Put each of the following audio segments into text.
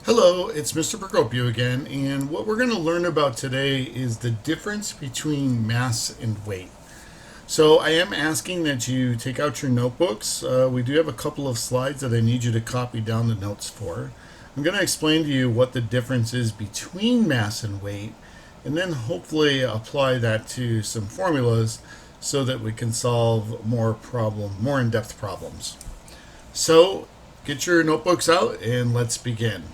Hello, it's Mr. Procopio again, and what we're going to learn about today is the difference between mass and weight. So, I am asking that you take out your notebooks. We do have a couple of slides that I need you to copy down the notes for. I'm going to explain to you what the difference is between mass and weight, and then hopefully apply that to some formulas so that we can solve more in-depth problems. So, get your notebooks out and let's begin.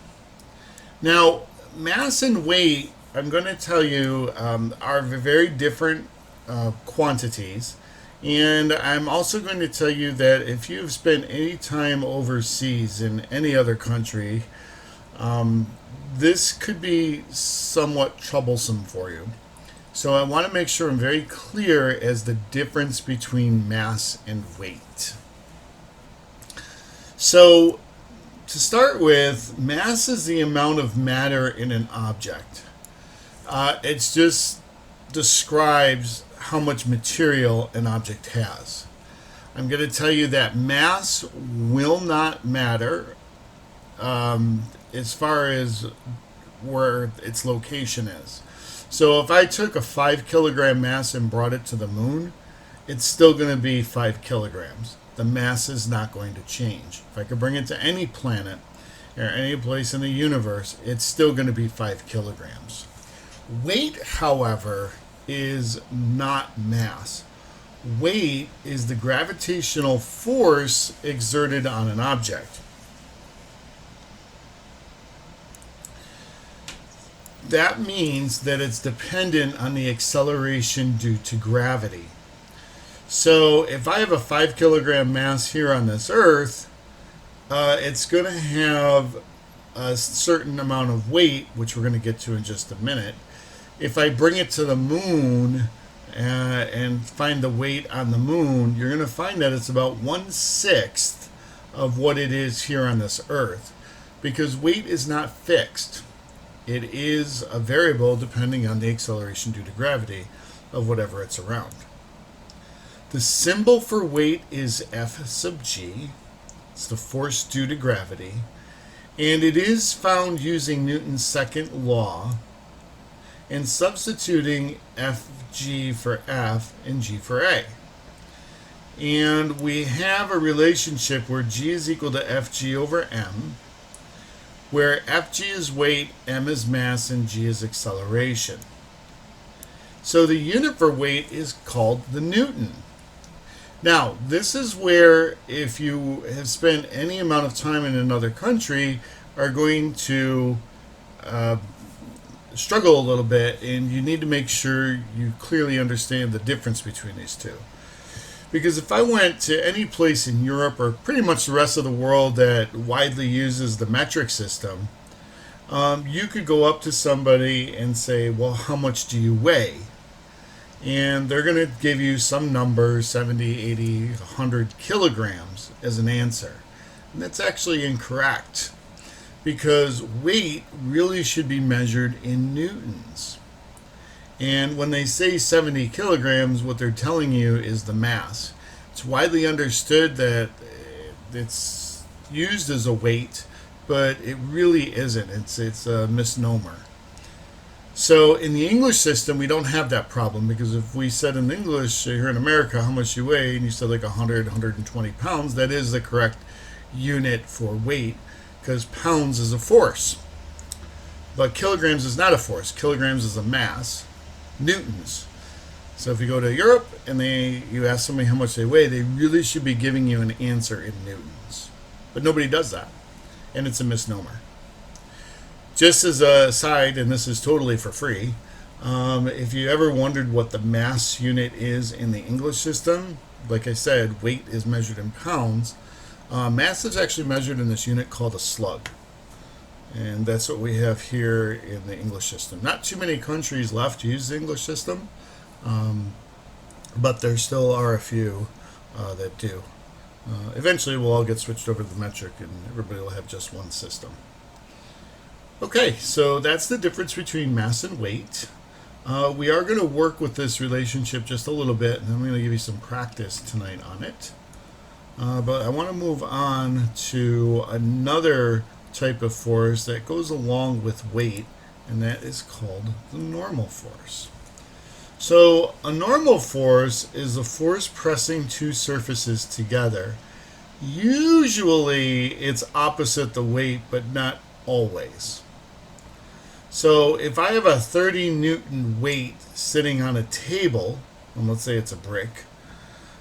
Now, mass and weight, I'm going to tell you, are very different quantities. And I'm also going to tell you that if you've spent any time overseas in any other country, this could be somewhat troublesome for you. So I want to make sure I'm very clear as the difference between mass and weight. So to start with, mass is the amount of matter in an object. It just describes how much material an object has. I'm going to tell you that mass will not matter as far as where its location is. So if I took a 5 kilogram mass and brought it to the moon, it's still going to be 5 kilograms. The mass is not going to change. If I could bring it to any planet or any place in the universe, it's still going to be 5 kilograms. Weight, however, is not mass. Weight is the gravitational force exerted on an object. That means that it's dependent on the acceleration due to gravity. So if I have a 5 kilogram mass here on this Earth, it's going to have a certain amount of weight, which we're going to get to in just a minute. If I bring it to the moon and find the weight on the moon, you're going to find that it's about 1/6 of what it is here on this Earth, because weight is not fixed. It is a variable depending on the acceleration due to gravity of whatever it's around. The symbol for weight is F sub g. It's the force due to gravity. And it is found using Newton's second law and substituting Fg for F and G for A. And we have a relationship where G is equal to Fg over m, where Fg is weight, m is mass, and G is acceleration. So the unit for weight is called the Newton. Now, this is where, if you have spent any amount of time in another country, are going to struggle a little bit, and you need to make sure you clearly understand the difference between these two. Because if I went to any place in Europe, or pretty much the rest of the world that widely uses the metric system, you could go up to somebody and say, well, how much do you weigh? And they're going to give you some number, 70, 80, 100 kilograms as an answer. And that's actually incorrect, because weight really should be measured in newtons. And when they say 70 kilograms, what they're telling you is the mass. It's widely understood that it's used as a weight, but it really isn't. It's a misnomer. So in the English system, we don't have that problem, because if we said in English here in America how much you weigh, and you said like 100, 120 pounds, that is the correct unit for weight, because pounds is a force. But kilograms is not a force. Kilograms is a mass. Newtons. So if you go to Europe and you ask somebody how much they weigh, they really should be giving you an answer in newtons. But nobody does that, and it's a misnomer. Just as a side, and this is totally for free, if you ever wondered what the mass unit is in the English system, like I said, weight is measured in pounds. Mass is actually measured in this unit called a slug. And that's what we have here in the English system. Not too many countries left use the English system, but there still are a few that do. Eventually we'll all get switched over to the metric, and everybody will have just one system. Okay, so that's the difference between mass and weight. We are going to work with this relationship just a little bit, and I'm going to give you some practice tonight on it. But I want to move on to another type of force that goes along with weight, and that is called the normal force. So a normal force is a force pressing two surfaces together. Usually it's opposite the weight, but not always. So if I have a 30 Newton weight sitting on a table, and let's say it's a brick,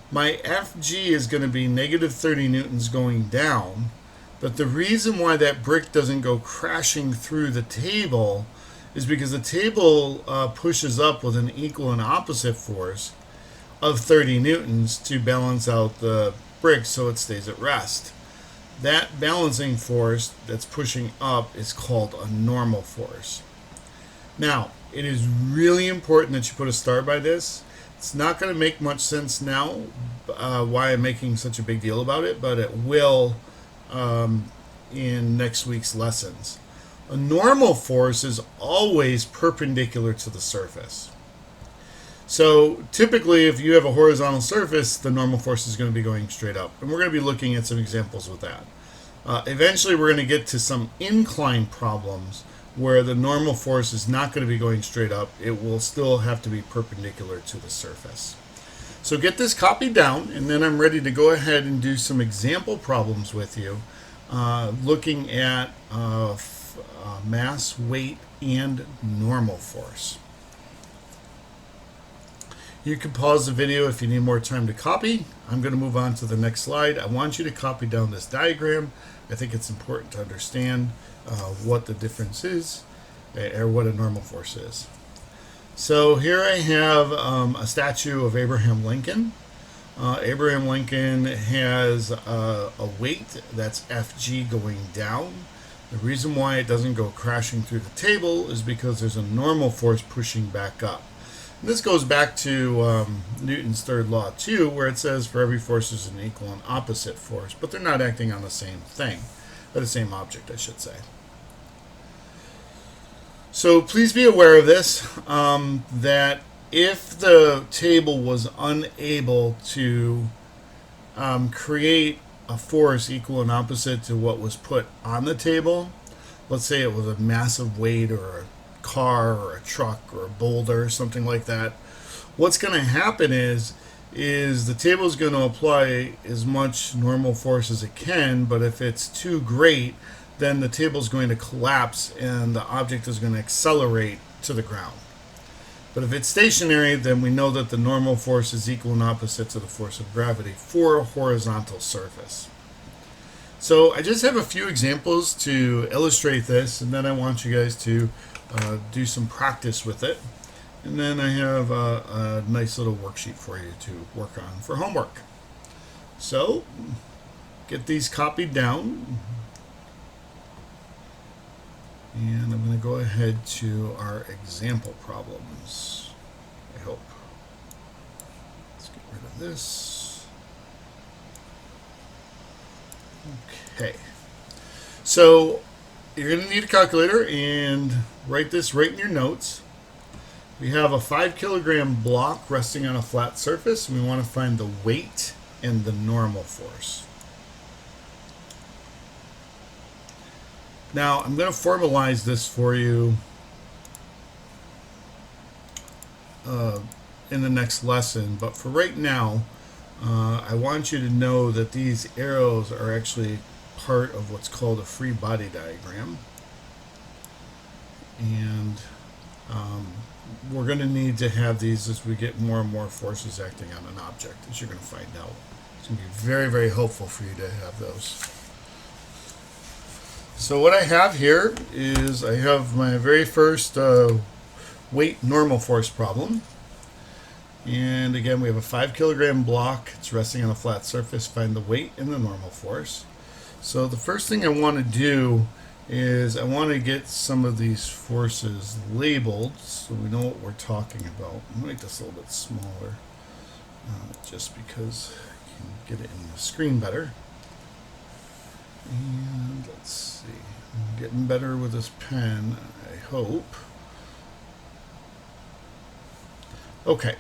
my Fg is going to be negative 30 Newtons going down, but the reason why that brick doesn't go crashing through the table is because the table pushes up with an equal and opposite force of 30 Newtons to balance out the brick so it stays at rest. That balancing force that's pushing up is called a normal force. Now, it is really important that you put a star by this. It's not going to make much sense now why I'm making such a big deal about it, but it will in next week's lessons. A normal force is always perpendicular to the surface. So typically if you have a horizontal surface, the normal force is going to be going straight up. And we're going to be looking at some examples with that. Eventually we're going to get to some incline problems where the normal force is not going to be going straight up. It will still have to be perpendicular to the surface. So get this copied down, and then I'm ready to go ahead and do some example problems with you, looking at mass, weight, and normal force. You can pause the video if you need more time to copy. I'm going to move on to the next slide. I want you to copy down this diagram. I think it's important to understand what the difference is, or what a normal force is. So here I have a statue of Abraham Lincoln. Abraham Lincoln has a weight that's Fg going down. The reason why it doesn't go crashing through the table is because there's a normal force pushing back up. And this goes back to Newton's third law too, where it says for every force there's an equal and opposite force, but they're not acting on the same thing, or the same object, I should say. So please be aware of this, that if the table was unable to create a force equal and opposite to what was put on the table, let's say it was a massive weight or a car or a truck or a boulder, something like that, what's going to happen is the table is going to apply as much normal force as it can, but if it's too great, then the table is going to collapse and the object is going to accelerate to the ground. But if it's stationary, then we know that the normal force is equal and opposite to the force of gravity for a horizontal surface. So I just have a few examples to illustrate this, and then I want you guys to do some practice with it. And then I have a nice little worksheet for you to work on for homework. So get these copied down. And I'm going to go ahead to our example problems, I hope. Let's get rid of this. Okay. So you're going to need a calculator and write this right in your notes. We have a 5 kilogram block resting on a flat surface, and we want to find the weight and the normal force. Now, I'm going to formalize this for you in the next lesson, but for right now, I want you to know that these arrows are actually part of what's called a free body diagram. And we're going to need to have these as we get more and more forces acting on an object, as you're going to find out. It's going to be very, very helpful for you to have those. So what I have here is I have my very first weight normal force problem. And again, we have a 5 kilogram block. It's resting on a flat surface. Find the weight and the normal force. So the first thing I want to do is I want to get some of these forces labeled so we know what we're talking about. I'm going to make this a little bit smaller just because I can get it in the screen better. And let's see, I'm getting better with this pen, I hope. Okay,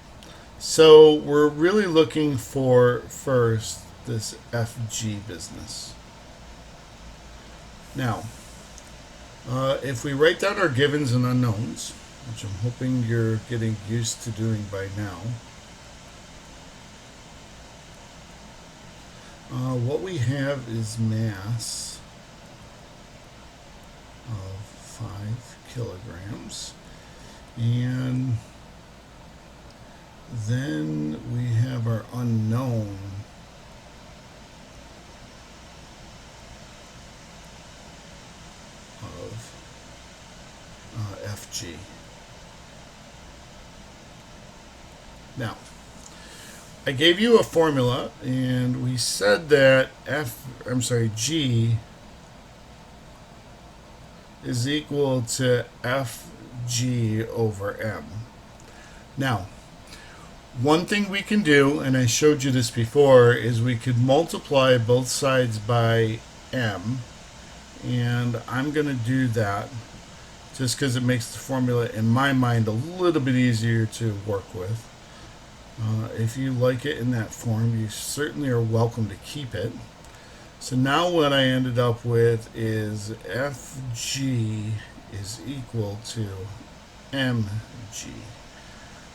so we're really looking for first this FG business. Now, If we write down our givens and unknowns, which I'm hoping you're getting used to doing by now, what we have is mass of 5 kilograms. And then we have our unknown of Fg. Now, I gave you a formula, and we said that G is equal to Fg over m. Now, one thing we can do, and I showed you this before, is we could multiply both sides by m, and I'm going to do that just because it makes the formula, in my mind, a little bit easier to work with. If you like it in that form, you certainly are welcome to keep it. So now what I ended up with is Fg is equal to mg.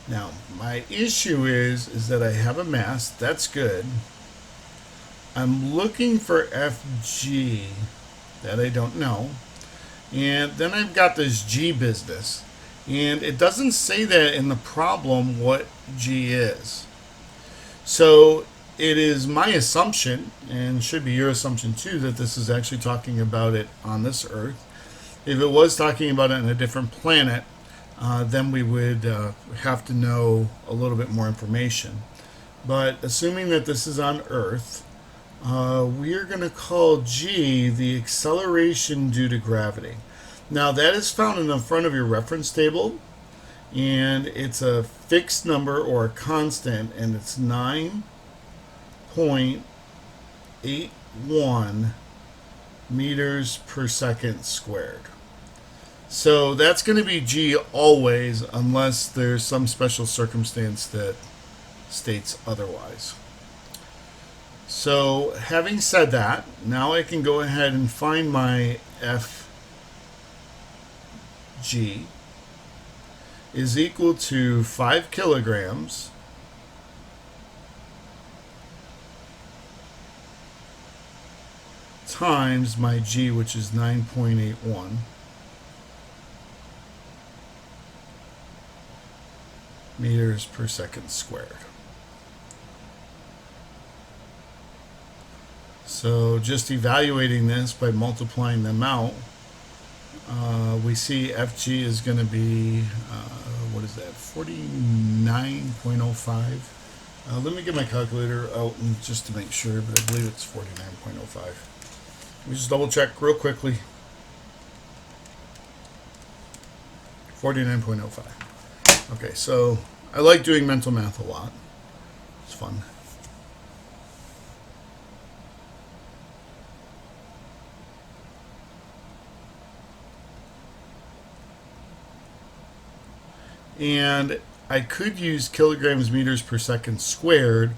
Now, my issue is that I have a mass. That's good. I'm looking for Fg that I don't know. And then I've got this G business. And it doesn't say that in the problem what G is. So it is my assumption, and should be your assumption too, that this is actually talking about it on this Earth. If it was talking about it on a different planet, then we would have to know a little bit more information. But assuming that this is on Earth, we are going to call G the acceleration due to gravity. Now that is found in the front of your reference table, and it's a fixed number or a constant, and it's 9.81 meters per second squared. So that's going to be G always, unless there's some special circumstance that states otherwise. So having said that, now I can go ahead and find my Fg is equal to 5 kilograms times my G, which is 9.81 meters per second squared. So just evaluating this by multiplying them out, we see Fg is going to be, what is that, 49.05. Let me get my calculator out just to make sure, but I believe it's 49.05. Let me just double check real quickly. 49.05. Okay, so I like doing mental math a lot. It's fun. And I could use kilograms meters per second squared,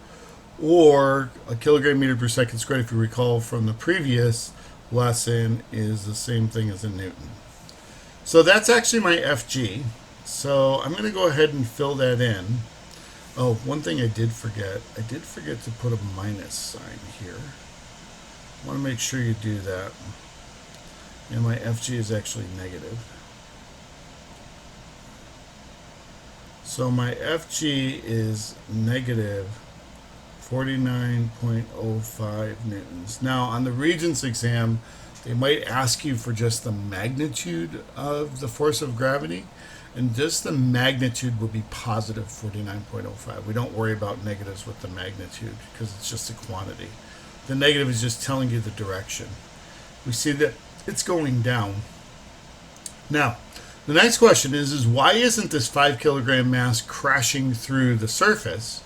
or a kilogram meter per second squared, if you recall from the previous lesson, is the same thing as a Newton. So that's actually my Fg. So I'm going to go ahead and fill that in. Oh, one thing I did forget. I did forget to put a minus sign here. I want to make sure you do that. And my Fg is actually negative. So my Fg is negative 49.05 newtons. Now, on the Regents exam, they might ask you for just the magnitude of the force of gravity, and just the magnitude will be positive 49.05. We don't worry about negatives with the magnitude because it's just a quantity. The negative is just telling you the direction. We see that it's going down. Now, the next question is why isn't this 5 kilogram mass crashing through the surface?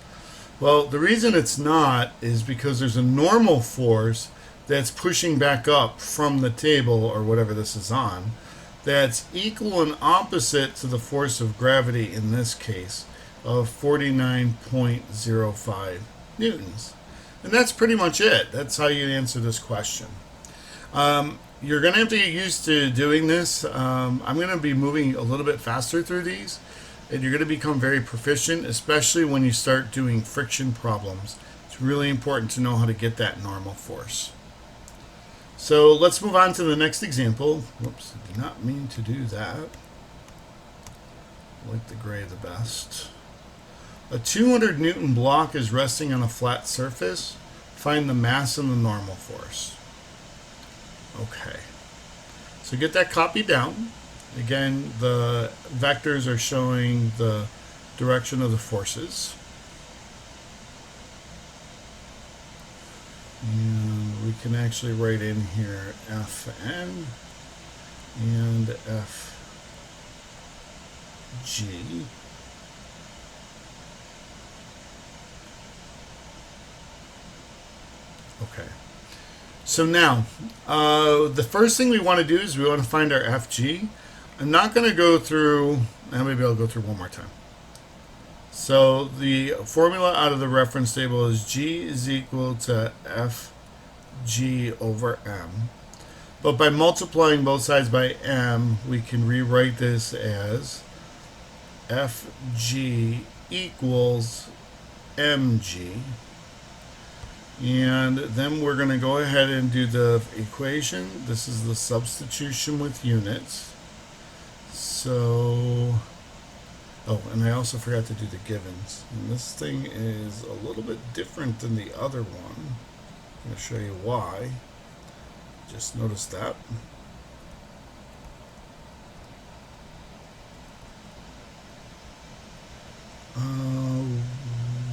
Well, the reason it's not is because there's a normal force that's pushing back up from the table, or whatever this is on, that's equal and opposite to the force of gravity in this case of 49.05 newtons. And that's pretty much it. That's how you answer this question. You're going to have to get used to doing this. I'm going to be moving a little bit faster through these, and you're going to become very proficient, especially when you start doing friction problems. It's really important to know how to get that normal force. So let's move on to the next example. Whoops, I did not mean to do that. I like the gray the best. A 200 Newton block is resting on a flat surface. Find the mass and the normal force. Okay, so get that copied down. Again, the vectors are showing the direction of the forces. And we can actually write in here Fn and Fg. Okay. So now, the first thing we want to do is we want to find our Fg. I'm not going to go through, and maybe I'll go through one more time. So the formula out of the reference table is G is equal to Fg over m. But by multiplying both sides by m, we can rewrite this as Fg equals mg. And then we're going to go ahead and do the equation. This is the substitution with units. So, oh, and I also forgot to do the givens. And this thing is a little bit different than the other one. I'm going to show you why. Just notice that.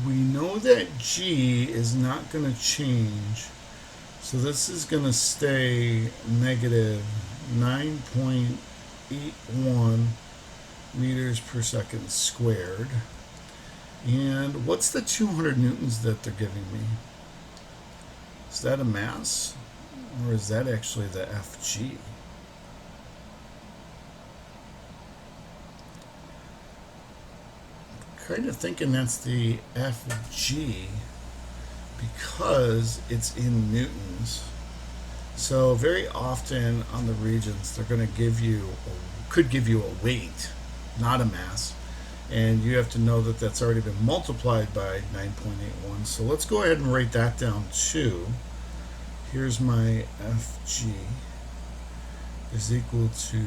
We know that G is not going to change. So this is going to stay negative 9.81 meters per second squared. And what's the 200 newtons that they're giving me? Is that a mass? Or is that actually the Fg? Kind of thinking that's the Fg because it's in newtons. So very often on the regions they're going to give you, could give you a weight, not a mass, and you have to know that that's already been multiplied by 9.81. So let's go ahead and write that down too. Here's my Fg is equal to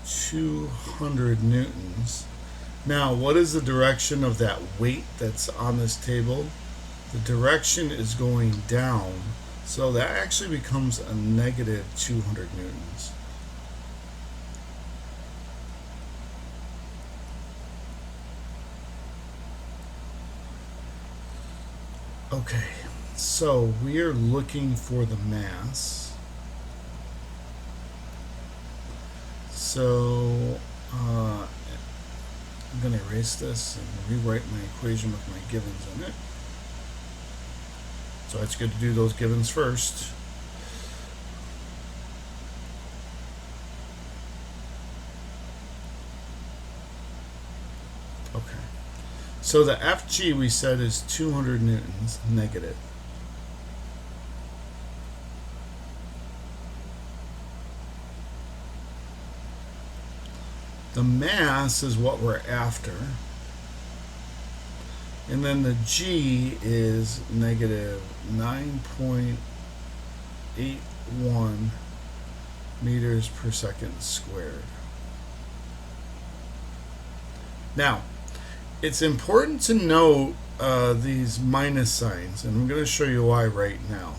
200 newtons. Now, what is the direction of that weight that's on this table? The direction is going down, so that actually becomes a negative 200 newtons. Okay, so we are looking for the mass. So, I'm going to erase this and rewrite my equation with my givens in it. So it's good to do those givens first. Okay. So the Fg we said is 200 newtons negative. The mass is what we're after. And then the G is negative 9.81 meters per second squared. Now, it's important to note these minus signs, and I'm going to show you why right now.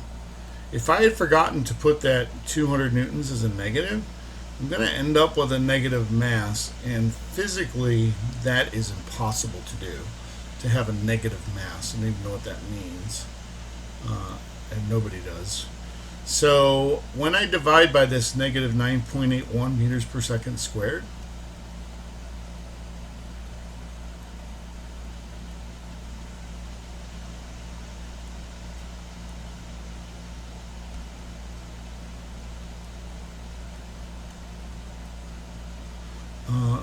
If I had forgotten to put that 200 newtons as a negative, I'm going to end up with a negative mass, and physically that is impossible to do, to have a negative mass. I don't even know what that means, and nobody does. So when I divide by this negative 9.81 meters per second squared,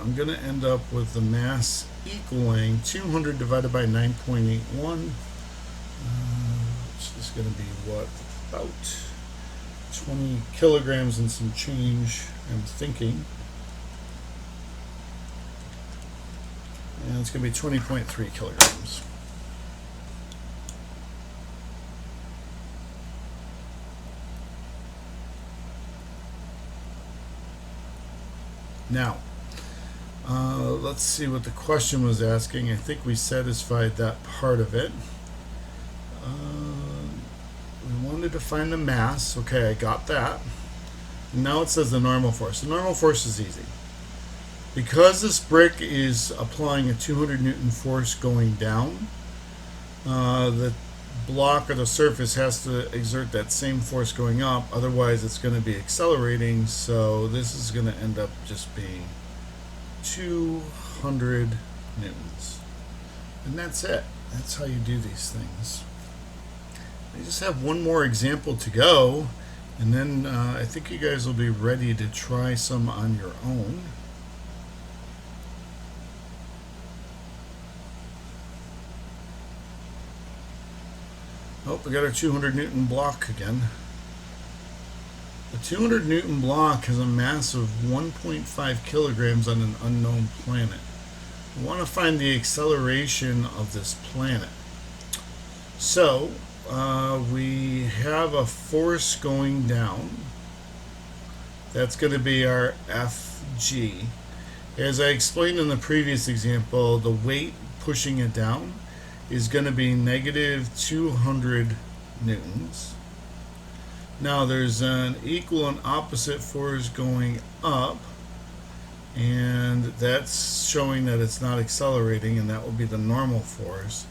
I'm going to end up with the mass equaling 200 divided by 9.81, which is going to be what, about 20 kilograms and some change, I'm thinking. And it's going to be 20.3 kilograms. Now, let's see what the question was asking. I think we satisfied that part of it. We wanted to find the mass. Okay, I got that. Now it says the normal force. The normal force is easy. Because this brick is applying a 200 Newton force going down, the block or the surface has to exert that same force going up, otherwise it's going to be accelerating, so this is going to end up just being 200 newtons. And that's it. That's how you do these things. I just have one more example to go, and then I think you guys will be ready to try some on your own. Oh, we got our 200 Newton block again. The 200 Newton block has a mass of 1.5 kilograms on an unknown planet. We want to find the acceleration of this planet. So, we have a force going down. That's going to be our Fg. As I explained in the previous example, the weight pushing it down is going to be negative 200 newtons. Now there's an equal and opposite force going up, and that's showing that it's not accelerating, and that will be the normal force,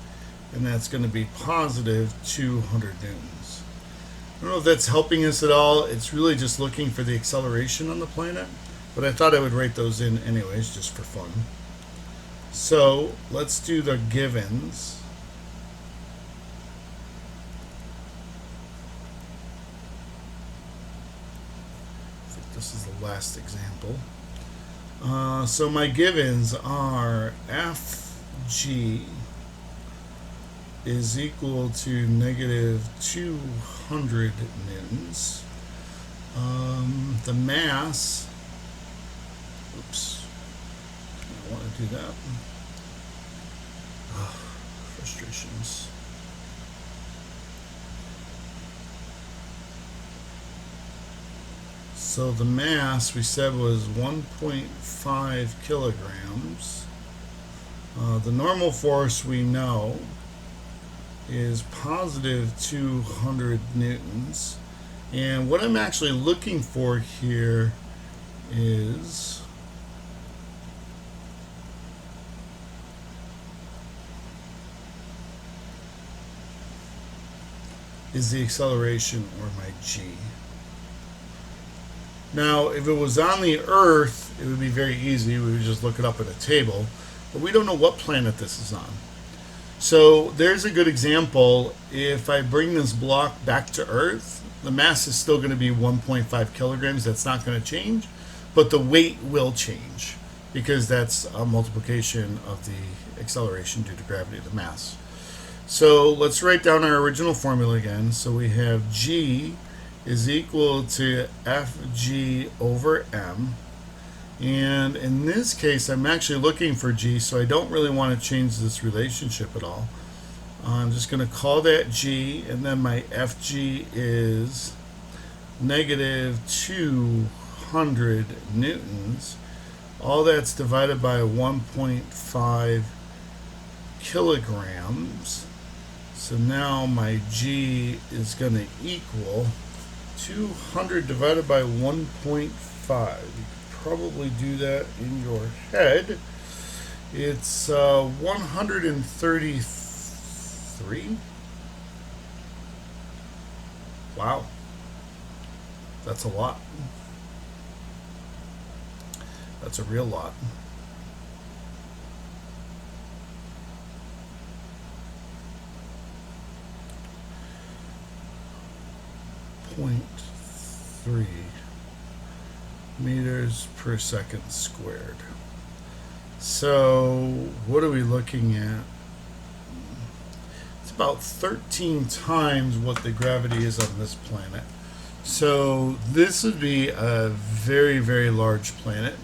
and that's going to be positive 200 newtons. I don't know if that's helping us at all. It's really just looking for the acceleration on the planet, but I thought I would write those in anyways just for fun. So let's do the givens. This is the last example. So my givens are Fg is equal to negative 200 newtons. The mass, oops, I don't want to do that. Frustrations. So the mass we said was 1.5 kilograms. The normal force we know is positive 200 newtons. And what I'm actually looking for here is the acceleration, or my g. Now, if it was on the Earth, it would be very easy. We would just look it up in a table. But we don't know what planet this is on. So there's a good example. If I bring this block back to Earth, the mass is still going to be 1.5 kilograms. That's not going to change. But the weight will change, because that's a multiplication of the acceleration due to gravity of the mass. So let's write down our original formula again. So we have G is equal to Fg over m. And in this case, I'm actually looking for G, so I don't really want to change this relationship at all. I'm just going to call that G, and then my Fg is negative 200 newtons. All that's divided by 1.5 kilograms. So now my G is going to equal 200 divided by 1.5. You could probably do that in your head. It's 133. Wow. That's a lot. That's a real lot. .3 meters per second squared. So what are we looking at? It's about 13 times what the gravity is on this planet. So this would be a very, very large planet.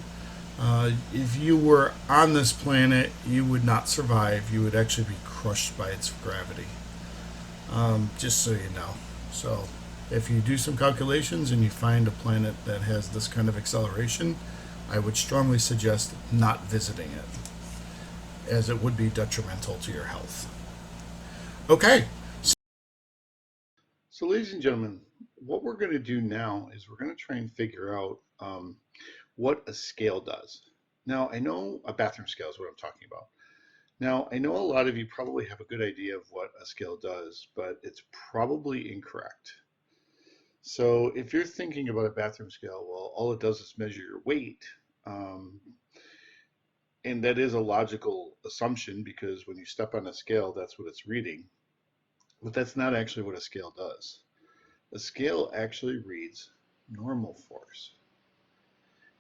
If you were on this planet, you would not survive. You would actually be crushed by its gravity. Just so you know. So, if you do some calculations and you find a planet that has this kind of acceleration, I would strongly suggest not visiting it, as it would be detrimental to your health. Okay. So, ladies and gentlemen, what we're going to do now is we're going to try and figure out what a scale does. Now, I know a bathroom scale is what I'm talking about. Now, I know a lot of you probably have a good idea of what a scale does, but it's probably incorrect. So if you're thinking about a bathroom scale, well, all it does is measure your weight. Um, and that is a logical assumption because when you step on a scale, that's what it's reading. But that's not actually what a scale does. A scale actually reads normal force.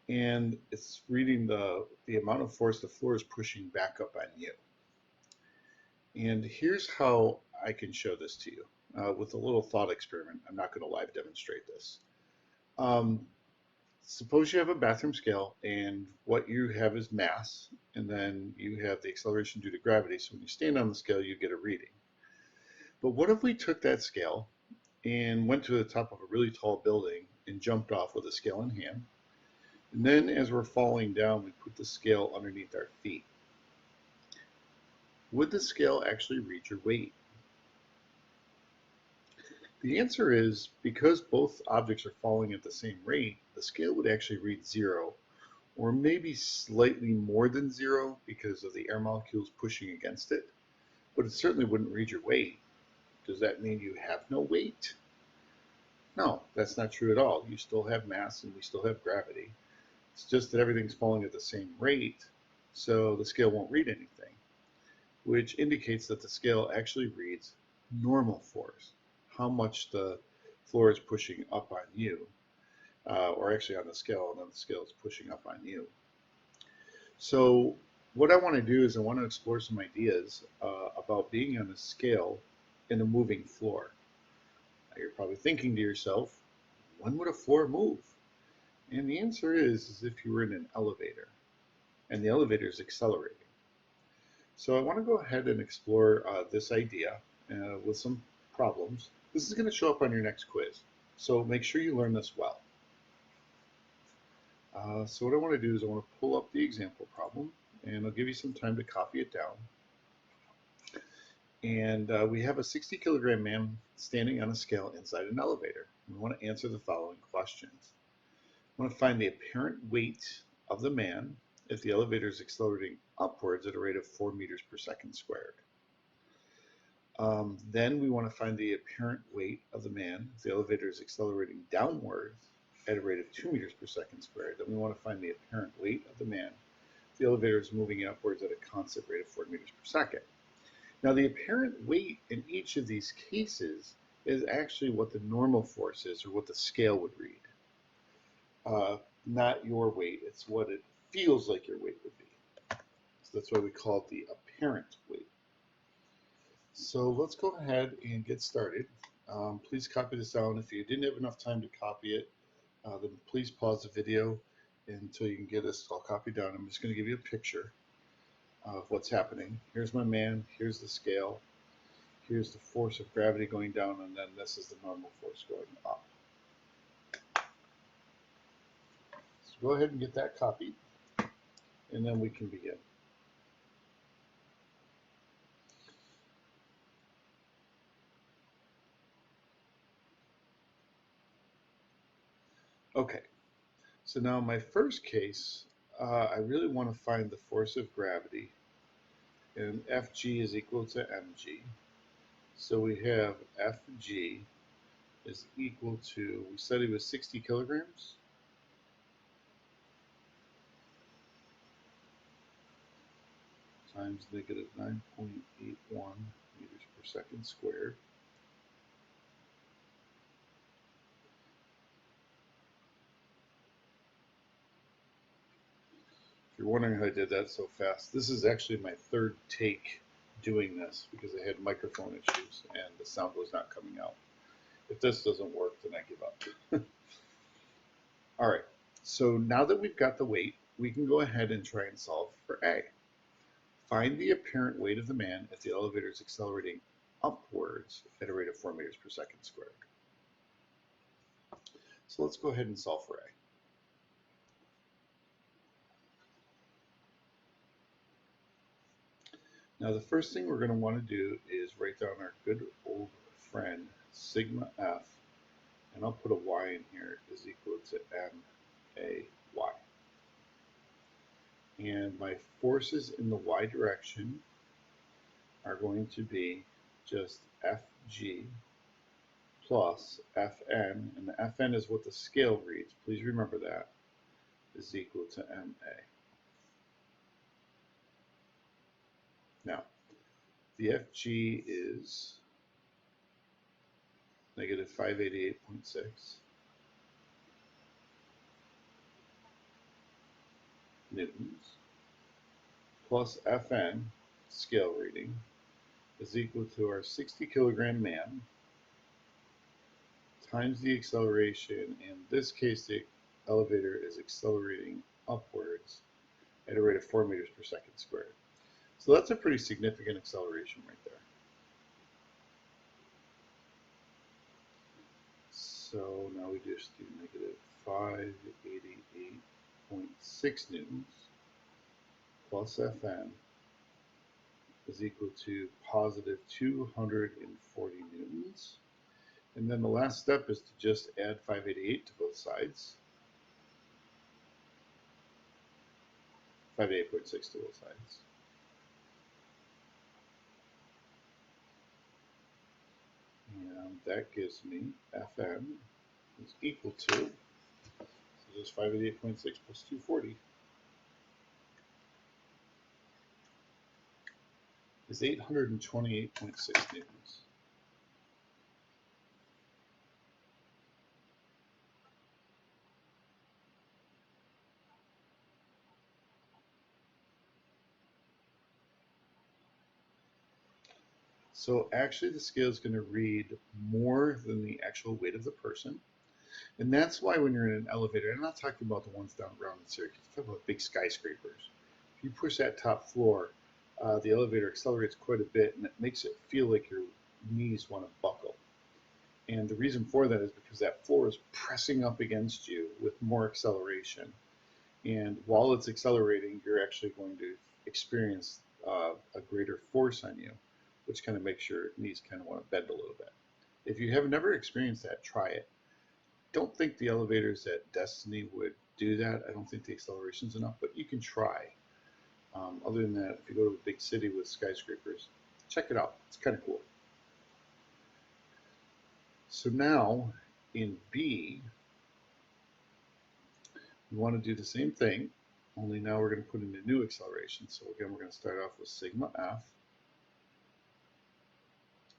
And it's reading the amount of force the floor is pushing back up on you. And here's how I can show this to you with a little thought experiment. I'm not going to live demonstrate this. Um, Suppose you have a bathroom scale and what you have is mass, and then you have the acceleration due to gravity. So when you stand on the scale, you get a reading. But what if we took that scale and went to the top of a really tall building and jumped off with a scale in hand? And then as we're falling down, we put the scale underneath our feet. Would the scale actually read your weight? The answer is because both objects are falling at the same rate, the scale would actually read 0, or maybe slightly more than 0 because of the air molecules pushing against it, but it certainly wouldn't read your weight. Does that mean you have no weight? No, that's not true at all. You still have mass and we still have gravity. It's just that everything's falling at the same rate, so the scale won't read anything, which indicates that the scale actually reads normal force, how much the floor is pushing up on you, or actually on the scale, and then the scale is pushing up on you. So what I want to do is I want to explore some ideas about being on a scale in a moving floor. Now you're probably thinking to yourself, when would a floor move? And the answer is if you were in an elevator and the elevator is accelerating. So I want to go ahead and explore this idea with some problems. This is going to show up on your next quiz. So make sure you learn this well. So what I want to do is I want to pull up the example problem, and I'll give you some time to copy it down. And we have a 60 kilogram man standing on a scale inside an elevator. We want to answer the following questions. I want to find the apparent weight of the man if the elevator is accelerating upwards at a rate of 4 meters per second squared. Then we want to find the apparent weight of the man if the elevator is accelerating downwards at a rate of 2 meters per second squared. Then we want to find the apparent weight of the man if the elevator is moving upwards at a constant rate of 4 meters per second. Now, the apparent weight in each of these cases is actually what the normal force is, or what the scale would read. Not your weight, it's what it feels like your weight would be. So that's why we call it the apparent weight. So let's go ahead and get started. Please copy this down. If you didn't have enough time to copy it, then please pause the video until you can get this all copied down. I'm just going to give you a picture of what's happening. Here's my man, here's the scale, here's the force of gravity going down, and then this is the normal force going up. So go ahead and get that copied, and then we can begin. Okay, so now my first case, I really want to find the force of gravity, and Fg is equal to mg. So we have Fg is equal to, we said it was 60 kilograms. Times negative 9.81 meters per second squared. If you're wondering how I did that so fast, this is actually my third take doing this because I had microphone issues and the sound was not coming out. If this doesn't work, then I give up. All right, so now that we've got the weight, we can go ahead and try and solve for A. Find the apparent weight of the man if the elevator is accelerating upwards at a rate of 4 meters per second squared. So let's go ahead and solve for A. Now the first thing we're going to want to do is write down our good old friend sigma f, and I'll put a y in here, is equal to m-a-y. And my forces in the y direction are going to be just Fg plus Fn, and the Fn is what the scale reads, please remember that, is equal to ma. Now, the Fg is negative 588.6 newtons plus Fn, scale reading, is equal to our 60 kilogram man times the acceleration. In this case, the elevator is accelerating upwards at a rate of 4 meters per second squared. So that's a pretty significant acceleration right there. So now we just do negative 588.6 newtons plus Fn is equal to positive 240 newtons. And then the last step is to just add 588 to both sides. 588.6 to both sides. And that gives me Fn is equal to, so just 588.6 plus 240 is 828.6 newtons. So actually the scale is going to read more than the actual weight of the person. And that's why when you're in an elevator, I'm not talking about the ones down around in Syracuse, I'm talking about big skyscrapers. If you push that top floor, the elevator accelerates quite a bit, and it makes it feel like your knees want to buckle. And the reason for that is because that floor is pressing up against you with more acceleration. And while it's accelerating, you're actually going to experience a greater force on you, which kind of makes your knees kind of want to bend a little bit. If you have never experienced that, try it. Don't think the elevators at Destiny would do that. I don't think the acceleration's enough, but you can try. Other than that, if you go to a big city with skyscrapers, check it out. It's kind of cool. So now in B, we want to do the same thing, only now we're going to put in a new acceleration. So again, we're going to start off with sigma f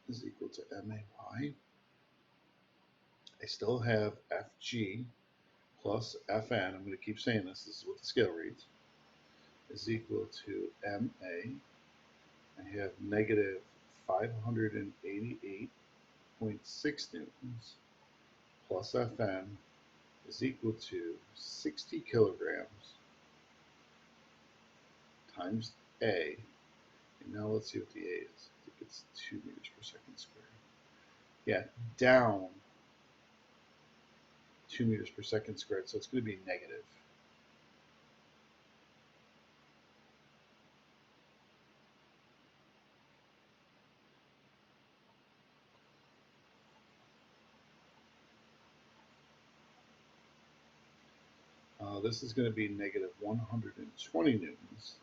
is equal to may. I still have Fg plus Fn, I'm going to keep saying this is what the scale reads, is equal to ma. I have negative 588.6 newtons plus Fn is equal to 60 kilograms times A. And now let's see what the A is. I think it's 2 meters per second squared. Yeah, down 2 meters per second squared, so it's going to be negative. This is going to be negative 120 newtons.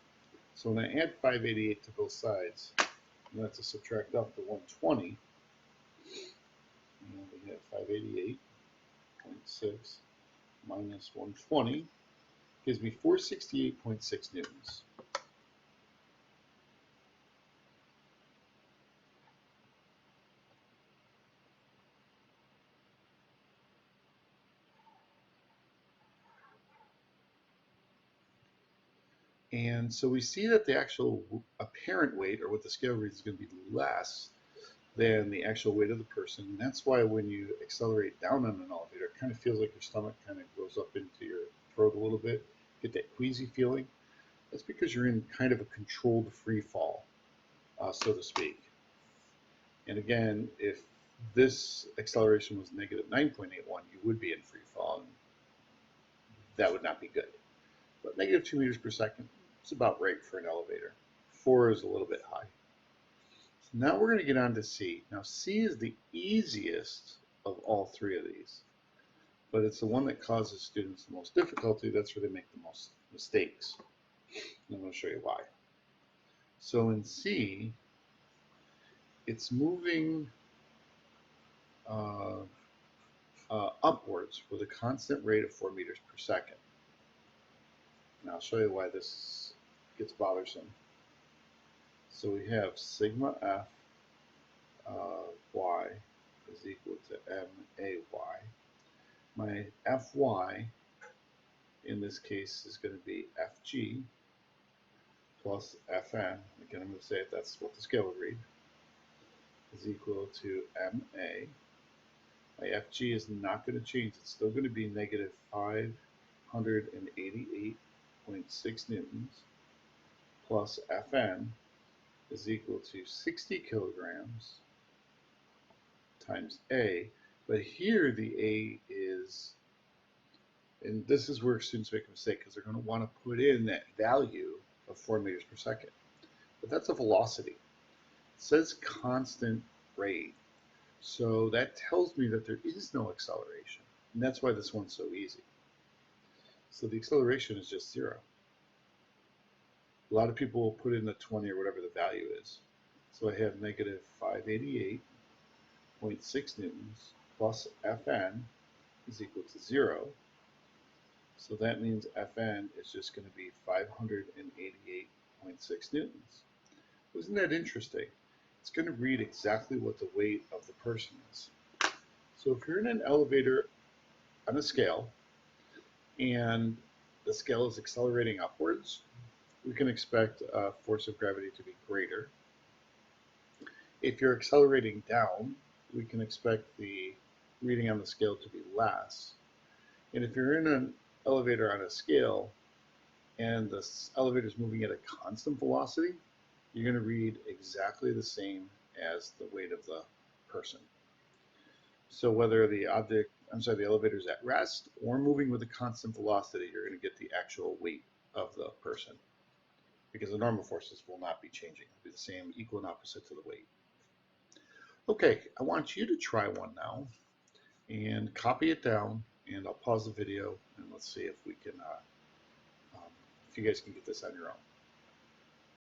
So when I add 588 to both sides, I'm going to have to subtract off the 120. And we have 588.6 minus 120 gives me 468.6 newtons. And so we see that the actual apparent weight, or what the scale reads, is going to be less than the actual weight of the person. And that's why when you accelerate down on an elevator, it kind of feels like your stomach kind of goes up into your throat a little bit, get that queasy feeling. That's because you're in kind of a controlled free fall, so to speak. And again, if this acceleration was negative 9.81, you would be in free fall, and that would not be good. But negative 2 meters per second is about right for an elevator. 4 is a little bit high. So now we're going to get on to C. Now C is the easiest of all three of these, but it's the one that causes students the most difficulty. That's where they make the most mistakes. And I'm going to show you why. So in C, it's moving upwards with a constant rate of 4 meters per second. And I'll show you why this gets bothersome. So we have sigma f y is equal to may. My fy in this case is going to be fg plus fn. Again, I'm going to say if that's what the scale would read, is equal to ma. My fg is not going to change. It's still going to be negative 588.6 newtons plus Fn is equal to 60 kilograms times A. But here the A is, and this is where students make a mistake because they're going to want to put in that value of 4 meters per second. But that's a velocity. It says constant rate. So that tells me that there is no acceleration. And that's why this one's so easy. So the acceleration is just 0. A lot of people will put in the 20 or whatever the value is. So I have negative 588.6 newtons plus Fn is equal to 0. So that means Fn is just going to be 588.6 newtons. Isn't that interesting? It's going to read exactly what the weight of the person is. So if you're in an elevator on a scale and the scale is accelerating upwards, we can expect force of gravity to be greater. If you're accelerating down, we can expect the reading on the scale to be less. And if you're in an elevator on a scale and the elevator is moving at a constant velocity, you're going to read exactly the same as the weight of the person. So whether the elevator is at rest or moving with a constant velocity, you're going to get the actual weight of the person, because the normal forces will not be changing. It'll be the same, equal and opposite to the weight. Okay, I want you to try one now and copy it down, and I'll pause the video and let's see if we can, if you guys can get this on your own.